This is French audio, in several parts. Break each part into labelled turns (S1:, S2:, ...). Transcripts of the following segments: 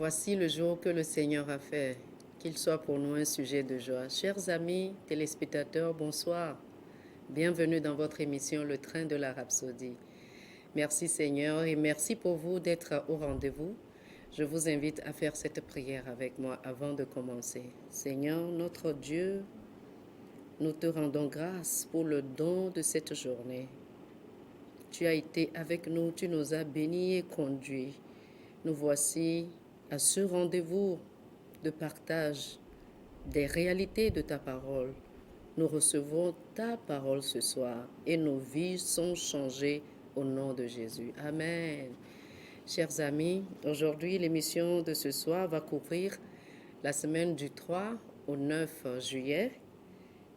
S1: Voici le jour que le Seigneur a fait, qu'il soit pour nous un sujet de joie. Chers amis téléspectateurs, bonsoir. Bienvenue dans votre émission Le Train de la Rhapsodie. Merci Seigneur et merci pour vous d'être au rendez-vous. Je vous invite à faire cette prière avec moi avant de commencer. Seigneur, notre Dieu, nous te rendons grâce pour le don de cette journée. Tu as été avec nous, tu nous as bénis et conduits. Nous voici à ce rendez-vous de partage des réalités de ta parole. Nous recevons ta parole ce soir et nos vies sont changées au nom de Jésus. Amen. Chers amis, aujourd'hui l'émission de ce soir va couvrir la semaine du 3 au 9 juillet.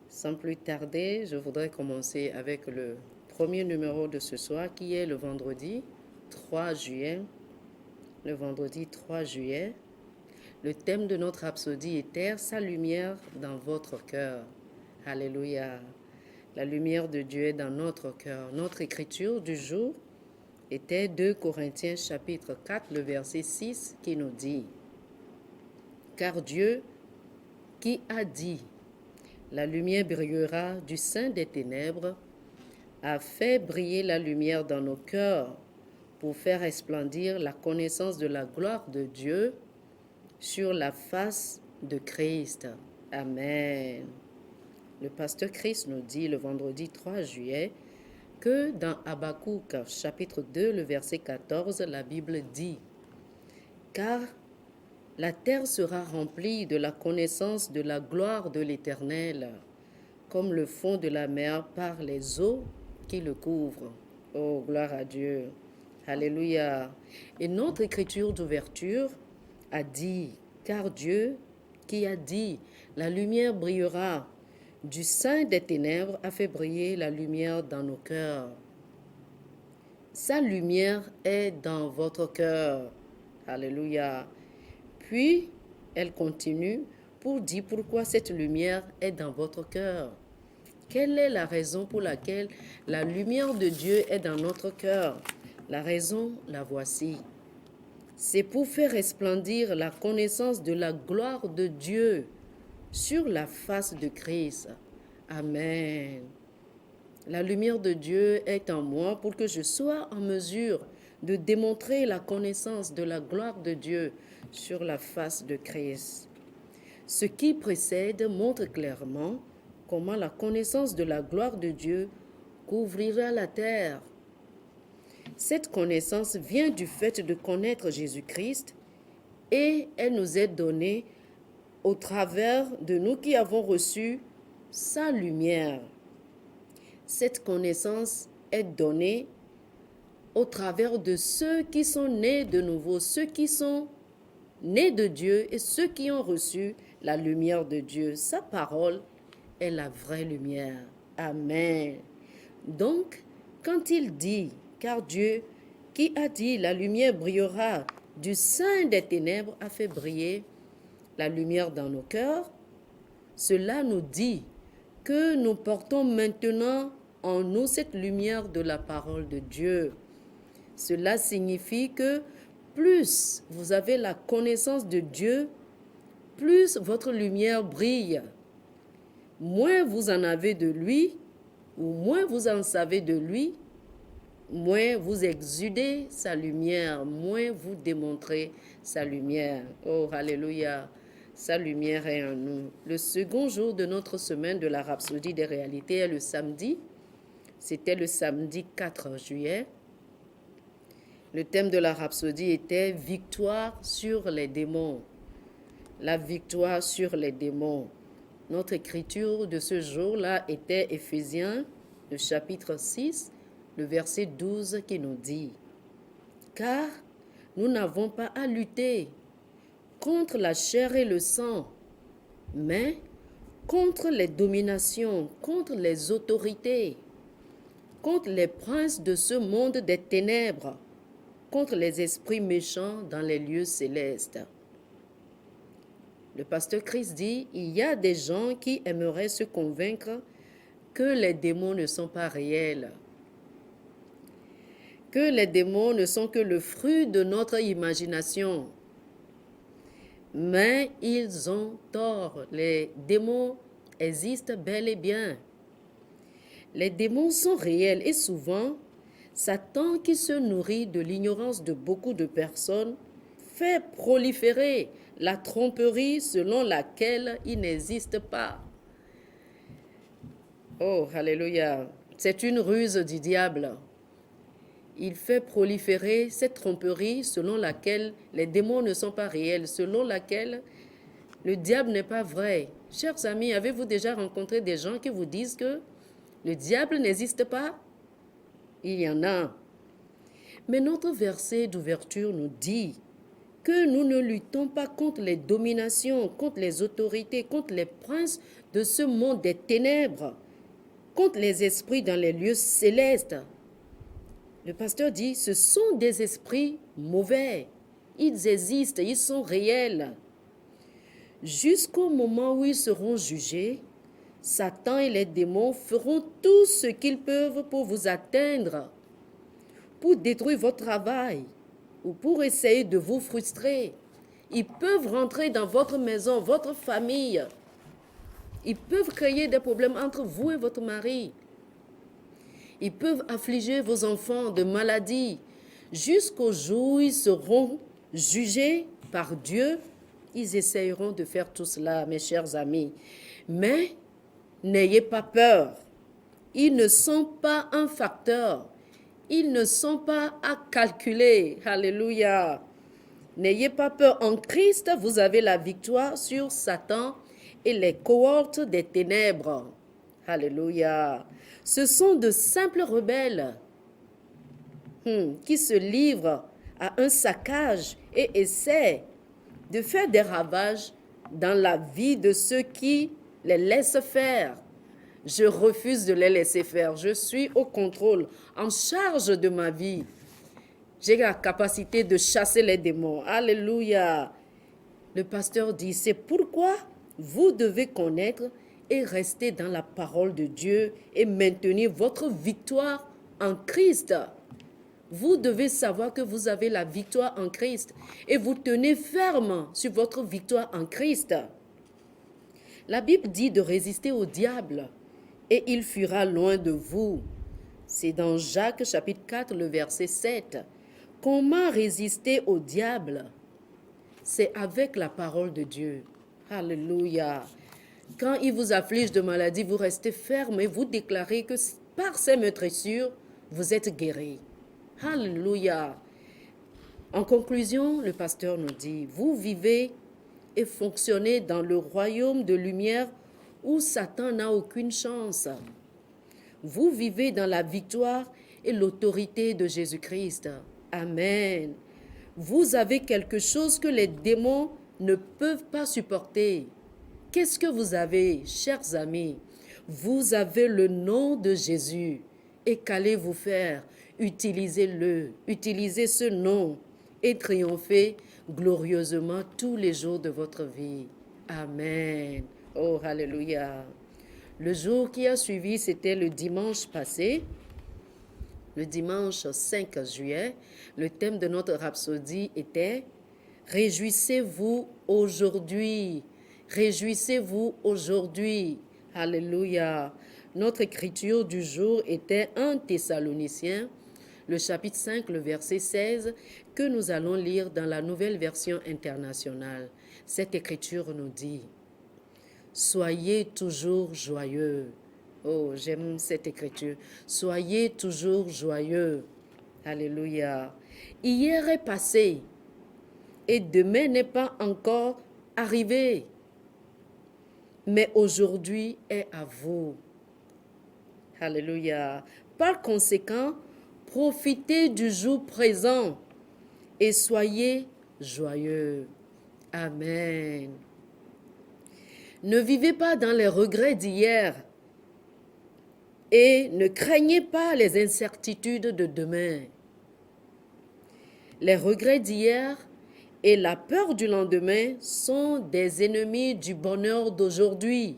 S1: Sans plus tarder, je voudrais commencer avec le premier numéro de ce soir qui est le vendredi 3 juillet. Le vendredi 3 juillet, le thème de notre rhapsodie était « Sa lumière dans votre cœur ». Alléluia. La lumière de Dieu est dans notre cœur. Notre écriture du jour était 2 Corinthiens chapitre 4, le verset 6 qui nous dit « Car Dieu qui a dit « La lumière brillera du sein des ténèbres » a fait briller la lumière dans nos cœurs pour faire resplendir la connaissance de la gloire de Dieu sur la face de Christ. Amen. Le pasteur Christ nous dit le vendredi 3 juillet que dans Habakkuk chapitre 2, le verset 14, la Bible dit « Car la terre sera remplie de la connaissance de la gloire de l'Éternel, comme le fond de la mer par les eaux qui le couvrent. » Oh, gloire à Dieu. Alléluia. Et notre écriture d'ouverture a dit, car Dieu qui a dit, la lumière brillera, du sein des ténèbres a fait briller la lumière dans nos cœurs. Sa lumière est dans votre cœur. Alléluia. Puis, elle continue pour dire pourquoi cette lumière est dans votre cœur. Quelle est la raison pour laquelle la lumière de Dieu est dans notre cœur? La raison, la voici. C'est pour faire resplendir la connaissance de la gloire de Dieu sur la face de Christ. Amen. La lumière de Dieu est en moi pour que je sois en mesure de démontrer la connaissance de la gloire de Dieu sur la face de Christ. Ce qui précède montre clairement comment la connaissance de la gloire de Dieu couvrira la terre. Cette connaissance vient du fait de connaître Jésus-Christ et elle nous est donnée au travers de nous qui avons reçu sa lumière. Cette connaissance est donnée au travers de ceux qui sont nés de nouveau, ceux qui sont nés de Dieu et ceux qui ont reçu la lumière de Dieu. Sa parole est la vraie lumière. Amen. Donc, quand il dit, car Dieu qui a dit, la lumière brillera du sein des ténèbres a fait briller la lumière dans nos cœurs, cela nous dit que nous portons maintenant en nous cette lumière de la parole de Dieu. Cela signifie que plus vous avez la connaissance de Dieu, plus votre lumière brille. Moins vous en avez de lui, ou moins vous en savez de lui, moins vous exudez sa lumière, moins vous démontrez sa lumière. Oh, alléluia, sa lumière est en nous. Le second jour de notre semaine de la Rhapsodie des réalités est le samedi. C'était le samedi 4 juillet. Le thème de la Rhapsodie était « Victoire sur les démons ». La victoire sur les démons. Notre écriture de ce jour-là était Éphésiens, le chapitre 6, le verset 12 qui nous dit « Car nous n'avons pas à lutter contre la chair et le sang, mais contre les dominations, contre les autorités, contre les princes de ce monde des ténèbres, contre les esprits méchants dans les lieux célestes. » Le pasteur Christ dit, il y a des gens qui aimeraient se convaincre que les démons ne sont pas réels, que les démons ne sont que le fruit de notre imagination. Mais ils ont tort. Les démons existent bel et bien. Les démons sont réels et souvent, Satan, qui se nourrit de l'ignorance de beaucoup de personnes, fait proliférer la tromperie selon laquelle il n'existe pas. Oh, alléluia. C'est une ruse du diable. Il fait proliférer cette tromperie selon laquelle les démons ne sont pas réels, selon laquelle le diable n'est pas vrai. Chers amis, avez-vous déjà rencontré des gens qui vous disent que le diable n'existe pas? Il y en a. Mais notre verset d'ouverture nous dit que nous ne luttons pas contre les dominations, contre les autorités, contre les princes de ce monde des ténèbres, contre les esprits dans les lieux célestes. Le pasteur dit, ce sont des esprits mauvais. Ils existent, ils sont réels. Jusqu'au moment où ils seront jugés, Satan et les démons feront tout ce qu'ils peuvent pour vous atteindre, pour détruire votre travail ou pour essayer de vous frustrer. Ils peuvent rentrer dans votre maison, votre famille. Ils peuvent créer des problèmes entre vous et votre mari. Ils peuvent affliger vos enfants de maladies jusqu'au jour où ils seront jugés par Dieu. Ils essayeront de faire tout cela, mes chers amis. Mais n'ayez pas peur. Ils ne sont pas un facteur. Ils ne sont pas à calculer. Alléluia. N'ayez pas peur. En Christ, vous avez la victoire sur Satan et les cohortes des ténèbres. Alléluia. Ce sont de simples rebelles qui se livrent à un saccage et essaient de faire des ravages dans la vie de ceux qui les laissent faire. Je refuse de les laisser faire. Je suis au contrôle, en charge de ma vie. J'ai la capacité de chasser les démons. Alléluia. Le pasteur dit, c'est pourquoi vous devez connaître et rester dans la parole de Dieu et maintenir votre victoire en Christ. Vous devez savoir que vous avez la victoire en Christ et vous tenez ferme sur votre victoire en Christ. La Bible dit de résister au diable et il fuira loin de vous. C'est dans Jacques chapitre 4, le verset 7. Comment résister au diable? C'est avec la parole de Dieu. Alléluia. Quand il vous afflige de maladie, vous restez ferme et vous déclarez que par ces meurtrissures, vous êtes guéri. Alléluia. En conclusion, le pasteur nous dit, vous vivez et fonctionnez dans le royaume de lumière où Satan n'a aucune chance. Vous vivez dans la victoire et l'autorité de Jésus-Christ. Amen. Vous avez quelque chose que les démons ne peuvent pas supporter. Qu'est-ce que vous avez, chers amis? Vous avez le nom de Jésus. Et qu'allez-vous faire? Utilisez-le, utilisez ce nom et triomphez glorieusement tous les jours de votre vie. Amen. Oh, alléluia. Le jour qui a suivi, c'était le dimanche passé. Le dimanche 5 juillet, le thème de notre rhapsodie était « Réjouissez-vous aujourd'hui ». Réjouissez-vous aujourd'hui. Alléluia. Notre écriture du jour était 1 Thessaloniciens, le chapitre 5, le verset 16, que nous allons lire dans la nouvelle version internationale. Cette écriture nous dit « Soyez toujours joyeux ». Oh, j'aime cette écriture. Soyez toujours joyeux. Alléluia. Hier est passé et demain n'est pas encore arrivé. Mais aujourd'hui est à vous. Alléluia. Par conséquent, profitez du jour présent et soyez joyeux. Amen. Ne vivez pas dans les regrets d'hier et ne craignez pas les incertitudes de demain. Les regrets d'hier et la peur du lendemain sont des ennemis du bonheur d'aujourd'hui.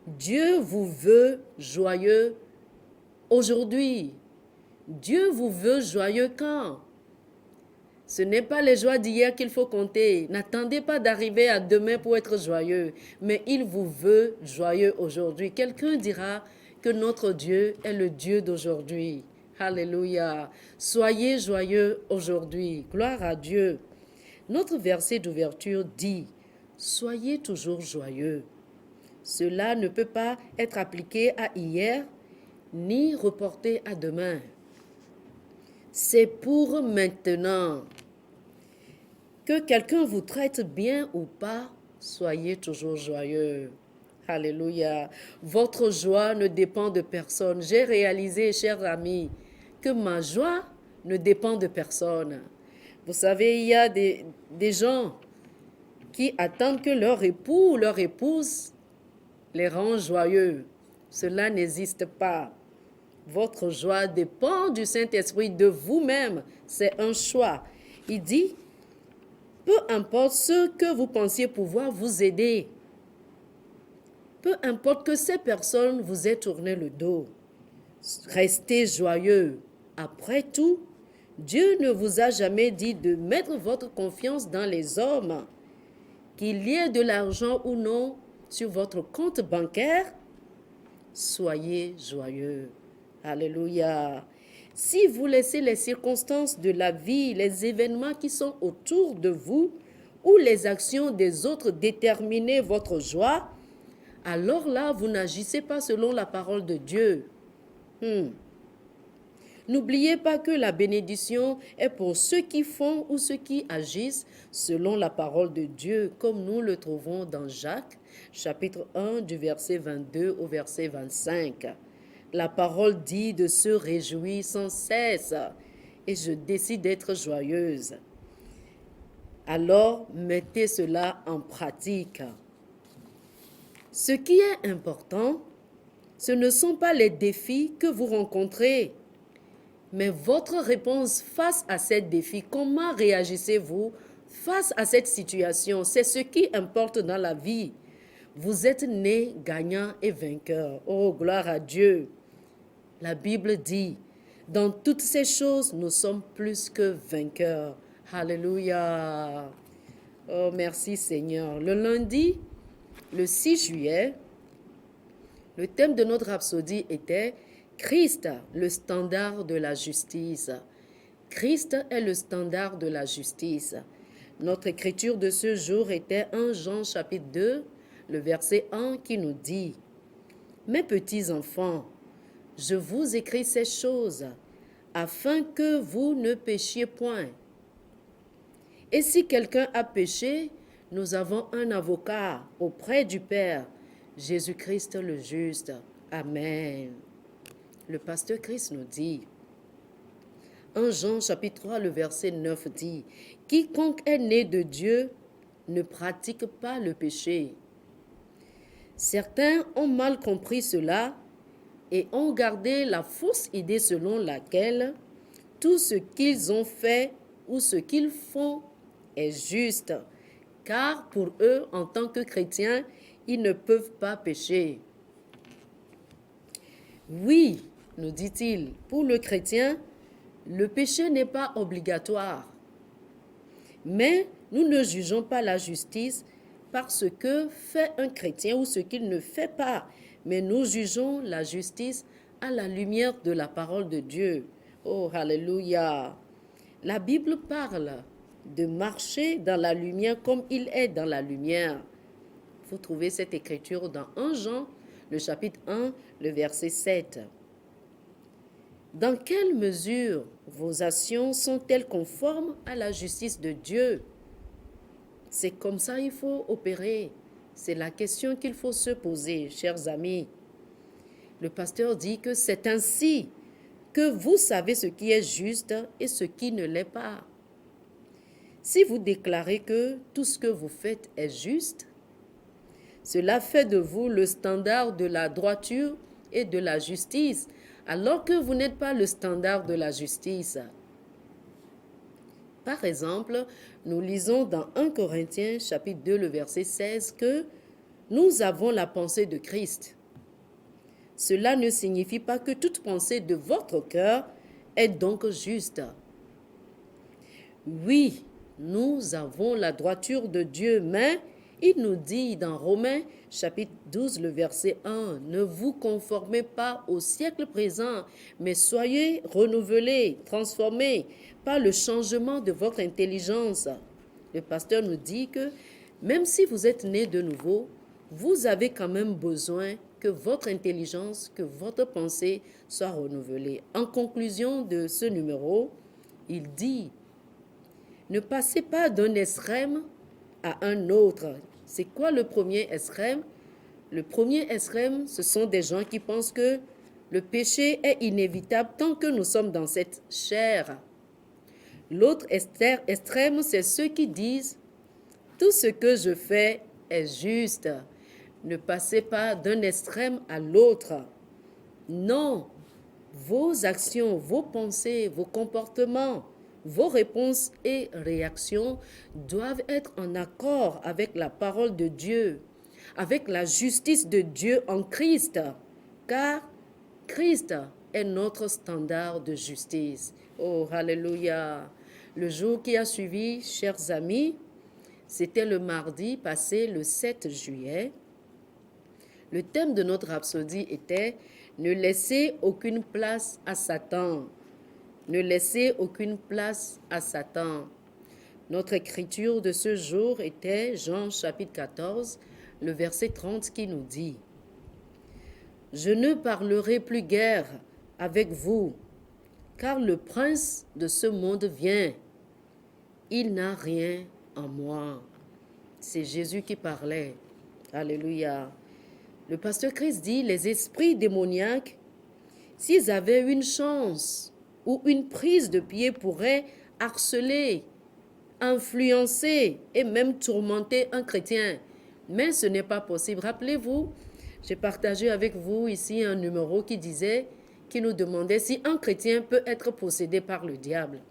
S1: Dieu vous veut joyeux aujourd'hui. Dieu vous veut joyeux quand? Ce n'est pas les joies d'hier qu'il faut compter. N'attendez pas d'arriver à demain pour être joyeux, mais il vous veut joyeux aujourd'hui. Quelqu'un dira que notre Dieu est le Dieu d'aujourd'hui. Alléluia. Soyez joyeux aujourd'hui. Gloire à Dieu. Notre verset d'ouverture dit, soyez toujours joyeux. Cela ne peut pas être appliqué à hier, ni reporté à demain. C'est pour maintenant. Que quelqu'un vous traite bien ou pas, soyez toujours joyeux. Alléluia. Votre joie ne dépend de personne. J'ai réalisé, chers amis, que ma joie ne dépend de personne. Vous savez, il y a des gens qui attendent que leur époux ou leur épouse les rende joyeux. Cela n'existe pas. Votre joie dépend du Saint-Esprit, de vous-même. C'est un choix. Il dit, peu importe ce que vous pensiez pouvoir vous aider, peu importe que ces personnes vous aient tourné le dos, restez joyeux. Après tout, Dieu ne vous a jamais dit de mettre votre confiance dans les hommes. Qu'il y ait de l'argent ou non sur votre compte bancaire, soyez joyeux. Alléluia. Si vous laissez les circonstances de la vie, les événements qui sont autour de vous ou les actions des autres déterminer votre joie, alors là, vous n'agissez pas selon la parole de Dieu. N'oubliez pas que la bénédiction est pour ceux qui font ou ceux qui agissent selon la parole de Dieu, comme nous le trouvons dans Jacques, chapitre 1, du verset 22 au verset 25. La parole dit de se réjouir sans cesse, et je décide d'être joyeuse. Alors, mettez cela en pratique. Ce qui est important, ce ne sont pas les défis que vous rencontrez, mais votre réponse face à ces défis. Comment réagissez-vous face à cette situation? C'est ce qui importe dans la vie. Vous êtes né gagnant et vainqueur. Oh, gloire à Dieu. La Bible dit, dans toutes ces choses, nous sommes plus que vainqueurs. Alléluia. Oh, merci Seigneur. Le lundi, le 6 juillet, le thème de notre rhapsodie était Christ, le standard de la justice. Christ est le standard de la justice. Notre écriture de ce jour était 1 Jean chapitre 2, le verset 1 qui nous dit « Mes petits enfants, je vous écris ces choses afin que vous ne péchiez point. Et si quelqu'un a péché, nous avons un avocat auprès du Père, Jésus-Christ le juste. Amen. » Le pasteur Christ nous dit, 1 Jean chapitre 3, le verset 9 dit, « Quiconque est né de Dieu ne pratique pas le péché. » Certains ont mal compris cela et ont gardé la fausse idée selon laquelle tout ce qu'ils ont fait ou ce qu'ils font est juste, car pour eux, en tant que chrétiens, ils ne peuvent pas pécher. Oui, nous dit-il, pour le chrétien, le péché n'est pas obligatoire. Mais nous ne jugeons pas la justice par ce que fait un chrétien ou ce qu'il ne fait pas, mais nous jugeons la justice à la lumière de la parole de Dieu. Oh, alléluia! La Bible parle de marcher dans la lumière comme il est dans la lumière. Vous trouvez cette écriture dans 1 Jean, le chapitre 1, le verset 7. Dans quelle mesure vos actions sont-elles conformes à la justice de Dieu? C'est comme ça qu'il faut opérer. C'est la question qu'il faut se poser, chers amis. Le pasteur dit que c'est ainsi que vous savez ce qui est juste et ce qui ne l'est pas. Si vous déclarez que tout ce que vous faites est juste, cela fait de vous le standard de la droiture et de la justice, alors que vous n'êtes pas le standard de la justice. Par exemple, nous lisons dans 1 Corinthiens chapitre 2, le verset 16 que nous avons la pensée de Christ. Cela ne signifie pas que toute pensée de votre cœur est donc juste. Oui, nous avons la droiture de Dieu, mais il nous dit dans Romains chapitre 12, le verset 1, ne vous conformez pas au siècle présent, mais soyez renouvelés, transformés par le changement de votre intelligence. Le pasteur nous dit que même si vous êtes né de nouveau, vous avez quand même besoin que votre intelligence, que votre pensée soit renouvelée. En conclusion de ce numéro, il dit, ne passez pas d'un extrême à un autre. C'est quoi le premier extrême? Le premier extrême, ce sont des gens qui pensent que le péché est inévitable tant que nous sommes dans cette chair. L'autre extrême, c'est ceux qui disent « Tout ce que je fais est juste ». Ne passez pas d'un extrême à l'autre. Non, vos actions, vos pensées, vos comportements, vos réponses et réactions doivent être en accord avec la parole de Dieu, avec la justice de Dieu en Christ, car Christ est notre standard de justice. Oh, alléluia! Le jour qui a suivi, chers amis, c'était le mardi passé, le 7 juillet. Le thème de notre rhapsodie était « Ne laissez aucune place à Satan ». Ne laissez aucune place à Satan. Notre écriture de ce jour était Jean chapitre 14, le verset 30 qui nous dit « Je ne parlerai plus guère avec vous, car le prince de ce monde vient. Il n'a rien en moi. » C'est Jésus qui parlait. Alléluia. Le pasteur Christ dit, les esprits démoniaques, s'ils avaient une chance ou une prise de pied, pourraient harceler, influencer et même tourmenter un chrétien. Mais ce n'est pas possible. Rappelez-vous, j'ai partagé avec vous ici un numéro qui nous demandait si un chrétien peut être possédé par le diable.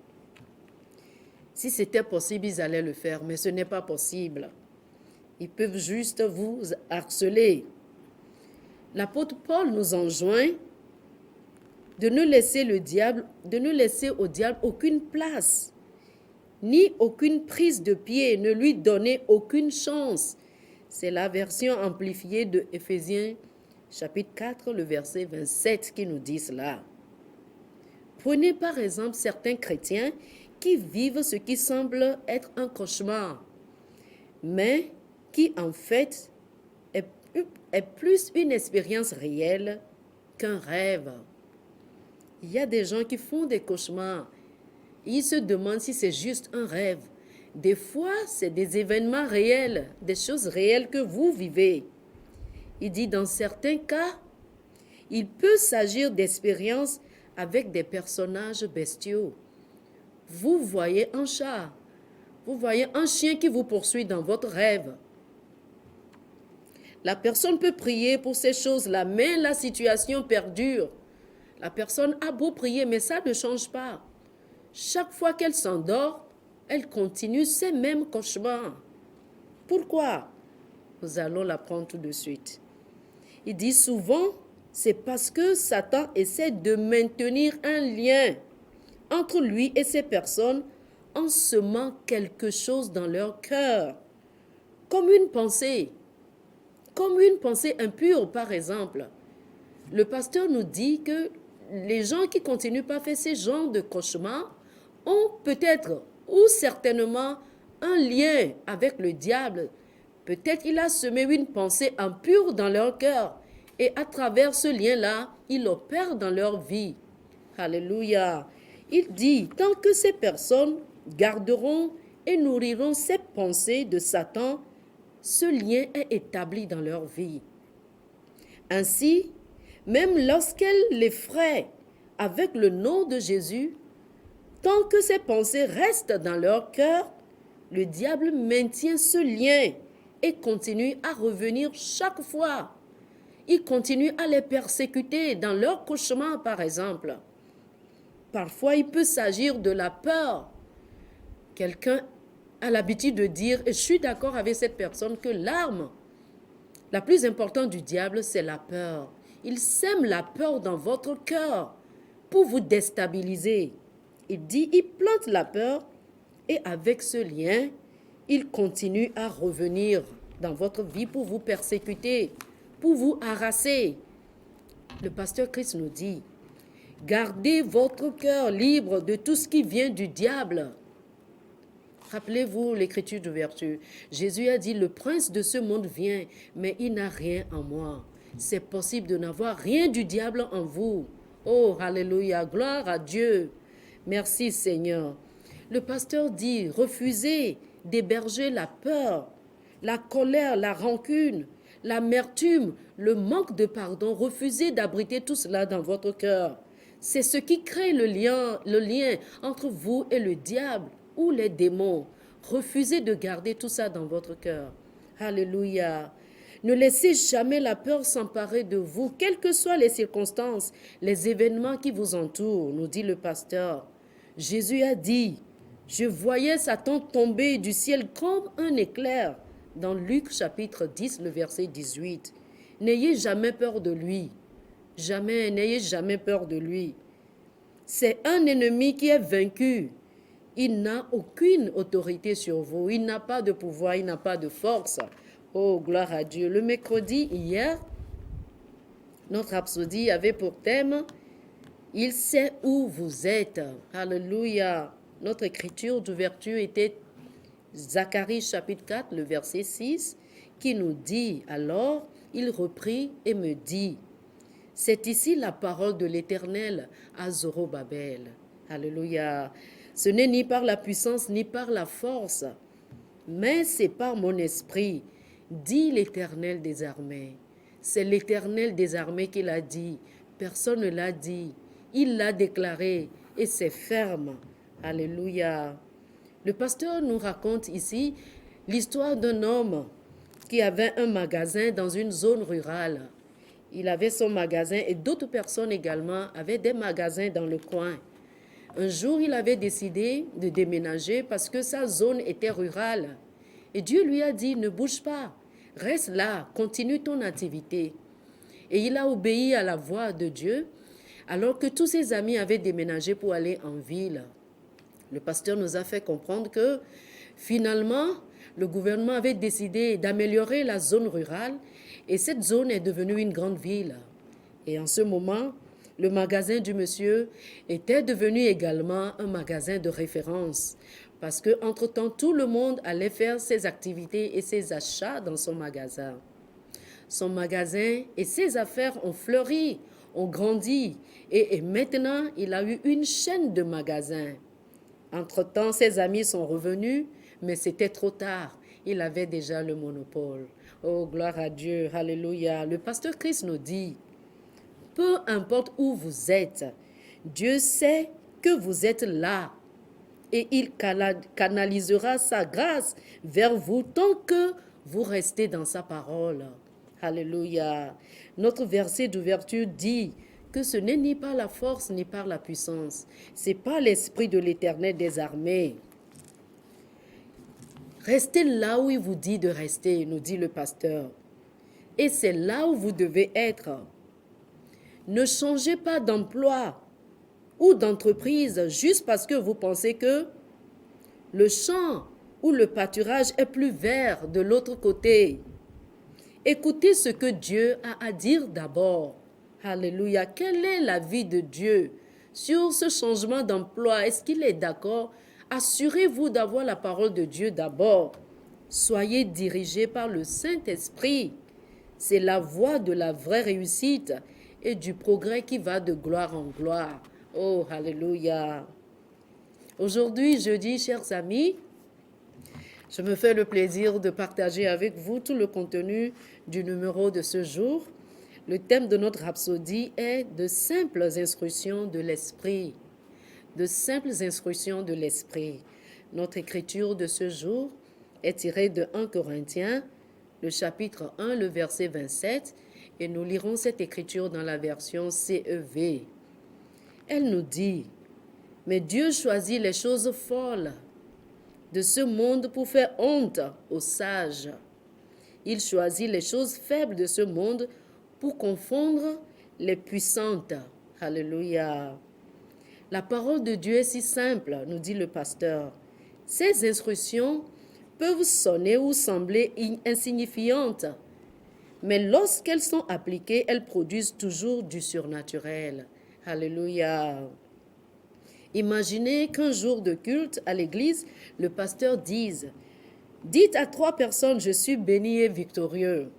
S1: Si c'était possible, ils allaient le faire, mais ce n'est pas possible. Ils peuvent juste vous harceler. L'apôtre Paul nous enjoint de ne laisser au diable aucune place, ni aucune prise de pied, ne lui donner aucune chance. C'est la version amplifiée de Éphésiens chapitre 4, le verset 27 qui nous dit cela. Prenez par exemple certains chrétiens qui vivent ce qui semble être un cauchemar, mais qui en fait est plus une expérience réelle qu'un rêve. Il y a des gens qui font des cauchemars. Ils se demandent si c'est juste un rêve. Des fois, c'est des événements réels, des choses réelles que vous vivez. Il dit dans certains cas, il peut s'agir d'expériences avec des personnages bestiaux. Vous voyez un chat, vous voyez un chien qui vous poursuit dans votre rêve. La personne peut prier pour ces choses-là, mais la situation perdure. La personne a beau prier, mais ça ne change pas. Chaque fois qu'elle s'endort, elle continue ces mêmes cauchemars. Pourquoi? Nous allons l'apprendre tout de suite. Il dit souvent, c'est parce que Satan essaie de maintenir un lien entre lui et ces personnes en semant quelque chose dans leur cœur, comme une pensée impure par exemple. Le pasteur nous dit que les gens qui continuent pas à faire ces genres de cauchemars ont peut-être ou certainement un lien avec le diable. Peut-être il a semé une pensée impure dans leur cœur et à travers ce lien-là, il opère dans leur vie. Alléluia. Il dit, tant que ces personnes garderont et nourriront ces pensées de Satan, ce lien est établi dans leur vie. Ainsi, même lorsqu'elles l'effraient avec le nom de Jésus, tant que ces pensées restent dans leur cœur, le diable maintient ce lien et continue à revenir chaque fois. Il continue à les persécuter dans leurs cauchemars, par exemple. Parfois, il peut s'agir de la peur. Quelqu'un a l'habitude de dire, et je suis d'accord avec cette personne, que l'arme la plus importante du diable, c'est la peur. Il sème la peur dans votre cœur pour vous déstabiliser. Il dit, il plante la peur Et avec ce lien, il continue à revenir dans votre vie pour vous persécuter, pour vous harasser. Le pasteur Christ nous dit, gardez votre cœur libre de tout ce qui vient du diable. Rappelez-vous l'écriture d'ouverture. Jésus a dit, le prince de ce monde vient, mais il n'a rien en moi. C'est possible de n'avoir rien du diable en vous. Oh, alléluia, gloire à Dieu. Merci Seigneur. Le pasteur dit, refusez d'héberger la peur, la colère, la rancune, l'amertume, le manque de pardon. Refusez d'abriter tout cela dans votre cœur. C'est ce qui crée le lien entre vous et le diable ou les démons. Refusez de garder tout ça dans votre cœur. Alléluia. Ne laissez jamais la peur s'emparer de vous, quelles que soient les circonstances, les événements qui vous entourent, nous dit le pasteur. Jésus a dit, je voyais Satan tomber du ciel comme un éclair, dans Luc chapitre 10, le verset 18. N'ayez jamais peur de lui. Jamais, n'ayez jamais peur de lui. C'est un ennemi qui est vaincu. Il n'a aucune autorité sur vous. Il n'a pas de pouvoir, il n'a pas de force. Oh, gloire à Dieu. Le mercredi, hier, notre rhapsodie avait pour thème « Il sait où vous êtes ». Alléluia. Notre écriture d'ouverture était Zacharie chapitre 4, le verset 6, qui nous dit « Alors, il reprit et me dit » C'est ici la parole de l'Éternel à Zorobabel. Alléluia. Ce n'est ni par la puissance ni par la force, mais c'est par mon esprit, dit l'Éternel des armées. C'est l'Éternel des armées qui l'a dit. Personne ne l'a dit. Il l'a déclaré et c'est ferme. Alléluia. Le pasteur nous raconte ici l'histoire d'un homme qui avait un magasin dans une zone rurale. Il avait son magasin et d'autres personnes également avaient des magasins dans le coin. Un jour, il avait décidé de déménager parce que sa zone était rurale. Et Dieu lui a dit, ne bouge pas, reste là, continue ton activité. Et il a obéi à la voix de Dieu alors que tous ses amis avaient déménagé pour aller en ville. Le pasteur nous a fait comprendre que finalement, le gouvernement avait décidé d'améliorer la zone rurale et cette zone est devenue une grande ville. Et en ce moment, le magasin du monsieur était devenu également un magasin de référence parce qu'entre-temps, tout le monde allait faire ses activités et ses achats dans son magasin. Son magasin et ses affaires ont fleuri, ont grandi et maintenant, il a eu une chaîne de magasins. Entre-temps, ses amis sont revenus, mais c'était trop tard. Il avait déjà le monopole. Oh, gloire à Dieu, alléluia. Le pasteur Christ nous dit, peu importe où vous êtes, Dieu sait que vous êtes là et il canalisera sa grâce vers vous tant que vous restez dans sa parole. Alléluia. Notre verset d'ouverture dit que ce n'est ni par la force ni par la puissance. C'est par l'Esprit de l'Éternel des armées. Restez là où il vous dit de rester, nous dit le pasteur. Et c'est là où vous devez être. Ne changez pas d'emploi ou d'entreprise juste parce que vous pensez que le champ ou le pâturage est plus vert de l'autre côté. Écoutez ce que Dieu a à dire d'abord. Alléluia. Quel est l'avis de Dieu sur ce changement d'emploi? Est-ce qu'il est d'accord? Assurez-vous d'avoir la parole de Dieu d'abord. Soyez dirigés par le Saint-Esprit. C'est la voie de la vraie réussite et du progrès qui va de gloire en gloire. Oh, alléluia. Aujourd'hui, jeudi, chers amis, je me fais le plaisir de partager avec vous tout le contenu du numéro de ce jour. Le thème de notre rhapsodie est de simples instructions de l'esprit. De simples instructions de l'esprit. Notre écriture de ce jour est tirée de 1 Corinthiens, le chapitre 1, le verset 27, et nous lirons cette écriture dans la version CEV. Elle nous dit, « Mais Dieu choisit les choses folles de ce monde pour faire honte aux sages. Il choisit les choses faibles de ce monde pour confondre les puissantes. » Alléluia. La parole de Dieu est si simple, nous dit le pasteur. Ces instructions peuvent sonner ou sembler insignifiantes, mais lorsqu'elles sont appliquées, elles produisent toujours du surnaturel. Alléluia. Imaginez qu'un jour de culte à l'église, le pasteur dise « Dites à 3 personnes, je suis béni et victorieux. »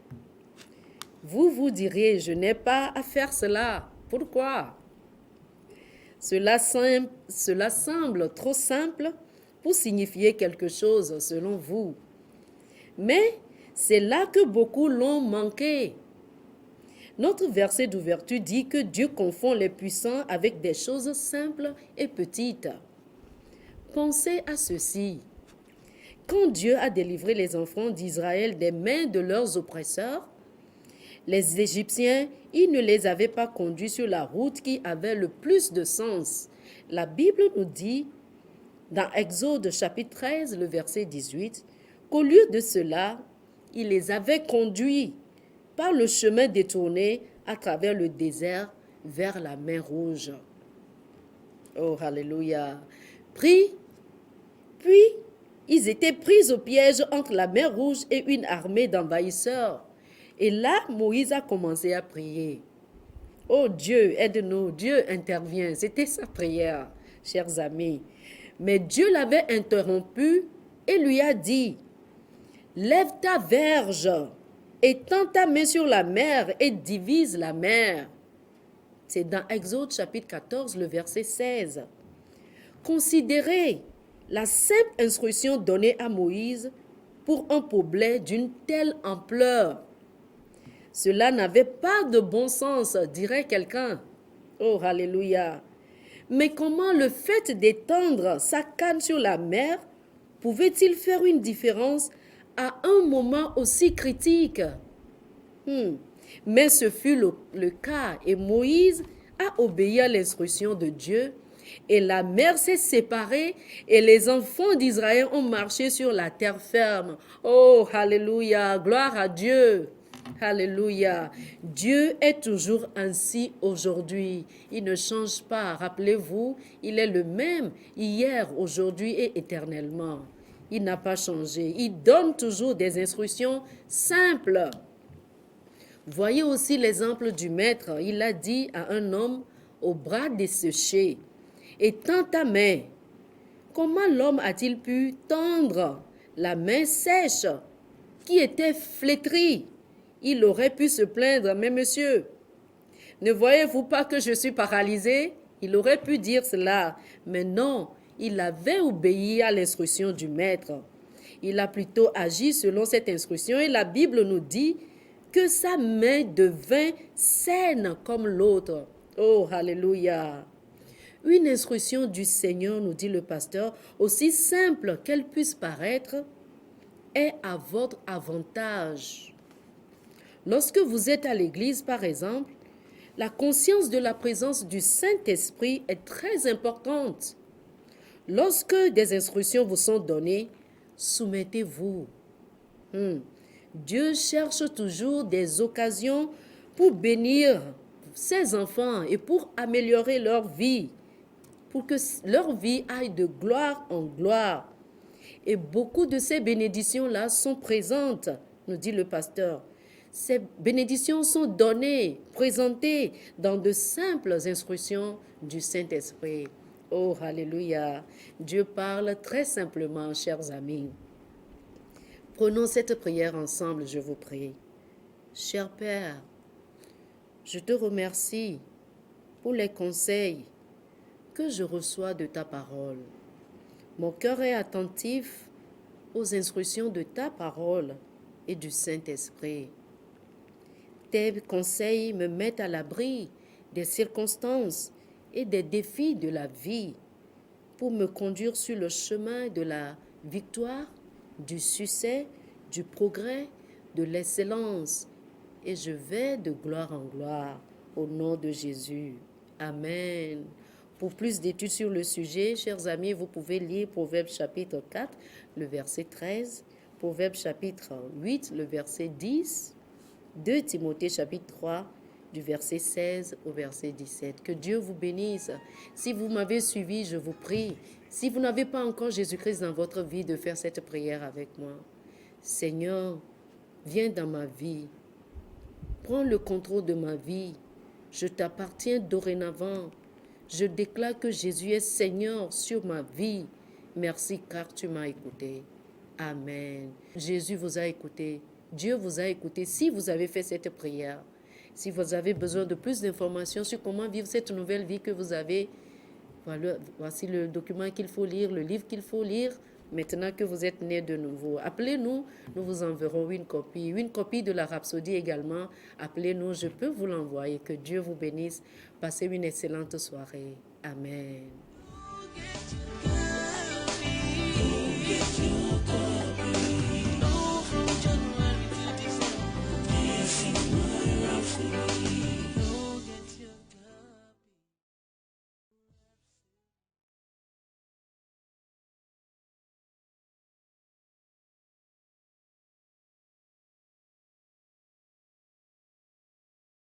S1: Vous vous diriez « Je n'ai pas à faire cela. Pourquoi ?» Cela semble trop simple pour signifier quelque chose selon vous. Mais c'est là que beaucoup l'ont manqué. Notre verset d'ouverture dit que Dieu confond les puissants avec des choses simples et petites. Pensez à ceci. Quand Dieu a délivré les enfants d'Israël des mains de leurs oppresseurs, les Égyptiens, ils ne les avaient pas conduits sur la route qui avait le plus de sens. La Bible nous dit, dans Exode chapitre 13, le verset 18, qu'au lieu de cela, il les avait conduits par le chemin détourné à travers le désert vers la mer Rouge. Oh, alléluia. Puis, ils étaient pris au piège entre la mer Rouge et une armée d'envahisseurs. Et là, Moïse a commencé à prier. Oh Dieu, aide-nous. Dieu intervient. C'était sa prière, chers amis. Mais Dieu l'avait interrompu et lui a dit, « Lève ta verge et tends ta main sur la mer et divise la mer. » C'est dans Exode chapitre 14, le verset 16. Considérez la simple instruction donnée à Moïse pour un problème d'une telle ampleur. Cela n'avait pas de bon sens, dirait quelqu'un. Oh, alléluia. Mais comment le fait d'étendre sa canne sur la mer pouvait-il faire une différence à un moment aussi critique? Mais ce fut le cas et Moïse a obéi à l'instruction de Dieu et la mer s'est séparée et les enfants d'Israël ont marché sur la terre ferme. Oh, alléluia, gloire à Dieu. Alléluia. Dieu est toujours ainsi aujourd'hui. Il ne change pas. Rappelez-vous, il est le même hier, aujourd'hui et éternellement. Il n'a pas changé. Il donne toujours des instructions simples. Voyez aussi l'exemple du maître. Il a dit à un homme au bras desséché, « Étends ta main. » Comment l'homme a-t-il pu tendre la main sèche qui était flétrie? Il aurait pu se plaindre, « Mais monsieur, ne voyez-vous pas que je suis paralysé ?» Il aurait pu dire cela, mais non, il avait obéi à l'instruction du maître. Il a plutôt agi selon cette instruction et la Bible nous dit que sa main devint saine comme l'autre. Oh, alléluia! Une instruction du Seigneur, nous dit le pasteur, aussi simple qu'elle puisse paraître, est à votre avantage. Lorsque vous êtes à l'église, par exemple, la conscience de la présence du Saint-Esprit est très importante. Lorsque des instructions vous sont données, soumettez-vous. Dieu cherche toujours des occasions pour bénir ses enfants et pour améliorer leur vie, pour que leur vie aille de gloire en gloire. Et beaucoup de ces bénédictions-là sont présentes, nous dit le pasteur. Ces bénédictions sont données, présentées dans de simples instructions du Saint-Esprit. Oh, alléluia! Dieu parle très simplement, chers amis. Prenons cette prière ensemble, je vous prie. Cher Père, je te remercie pour les conseils que je reçois de ta parole. Mon cœur est attentif aux instructions de ta parole et du Saint-Esprit. Tes conseils me mettent à l'abri des circonstances et des défis de la vie pour me conduire sur le chemin de la victoire, du succès, du progrès, de l'excellence. Et je vais de gloire en gloire au nom de Jésus. Amen. Pour plus d'études sur le sujet, chers amis, vous pouvez lire Proverbes chapitre 4, le verset 13, Proverbes chapitre 8, le verset 10, 2 Timothée chapitre 3, du verset 16 au verset 17. Que Dieu vous bénisse. Si vous m'avez suivi, je vous prie. Si vous n'avez pas encore Jésus-Christ dans votre vie, de faire cette prière avec moi. Seigneur, viens dans ma vie. Prends le contrôle de ma vie. Je t'appartiens dorénavant. Je déclare que Jésus est Seigneur sur ma vie. Merci car tu m'as écouté. Amen. Jésus vous a écouté. Dieu vous a écouté. Si vous avez fait cette prière, si vous avez besoin de plus d'informations sur comment vivre cette nouvelle vie que vous avez, voilà, voici le document qu'il faut lire, le livre qu'il faut lire. Maintenant que vous êtes né de nouveau, appelez-nous, nous vous enverrons une copie de la Rhapsodie également. Appelez-nous, je peux vous l'envoyer. Que Dieu vous bénisse. Passez une excellente soirée. Amen.